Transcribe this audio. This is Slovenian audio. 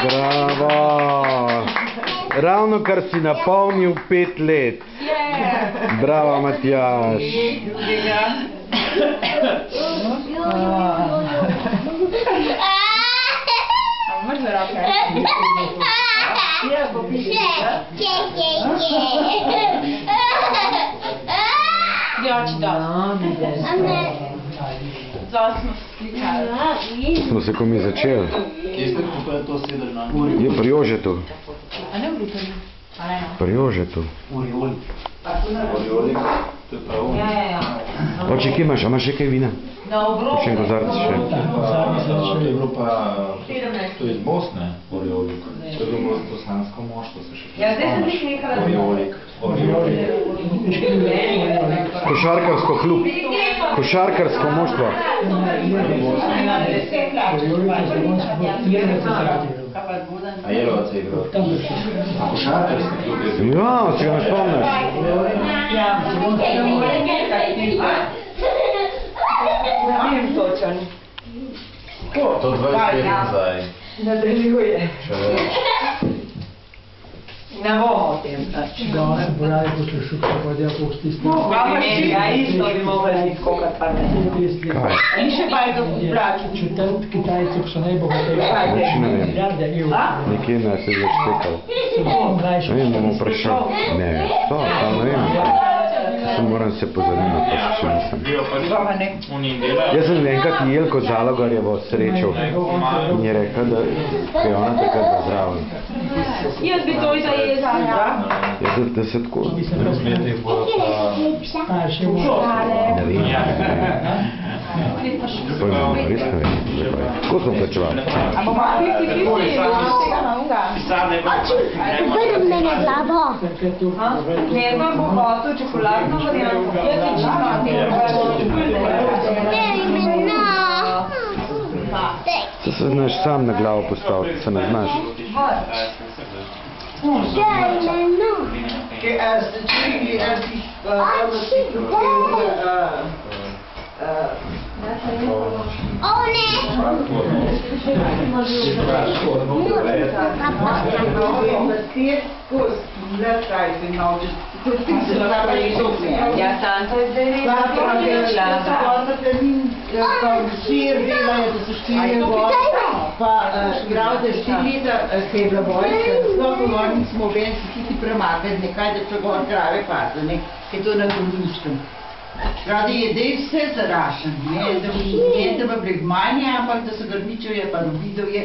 Bravo! Ravno kar si napolnil 5 let. Bravo, Matjaž. Smo se komi začeli. Je pri Jožetu. Pri Jožetu. Oče, kje imaš? A imaš še kaj vina? Še en kozarc še. To je bilo pa... To je iz Bosne, Oriolik. To je bilo bosansko moštvo, se še spomniš. Oriolik. Košarkarsko klub. Košarkarsko moštvo. A Jelovac je igral. A košarkarski klub je bil. Ja, se ga ne spomniš. To 20 let nazaj. Nadaljuje. Ne bomo o tem. Da se boravi poslušal, kako je po stisnil. Ja, isto bi mogli biti kokat pa ne. Kaj? In še pa je to brati. Četrt Kitajcev, ki so najbogatejši. Nič ne vem. Milijarde evrov. Nekje nas je začtekal. Ne vem, bom vprašal. Ne, to ne vem. Samo moram se pozanimati, pa še nisem. Jaz sem enkrat Jelko Zalogarjevo srečal in je rekla, da je ona takrat zraven. Jaz bi to zajezala. Jaz da se tako... Starši možno. Ne vem. Pojmo, res ne vem. Kako smo plačevali? A bomo pisti tega na unga? Obrni me na glavo. Nerva bo hotel čokoladno varianto. Jaz ti Se se znaš sam na glavo postaviti, se ne znaš. Ja, tanto je zdaj pa igral, da 4 leta, ki je bila vojska, sploh v vojni smo ven si tudi premagali, nekaj, da so gor krave pasle, ne, ki je to na Goluškem. Radi je dej vse zarašen, ne, da v bregmanje, ampak da so grmičev je, pa robidov je,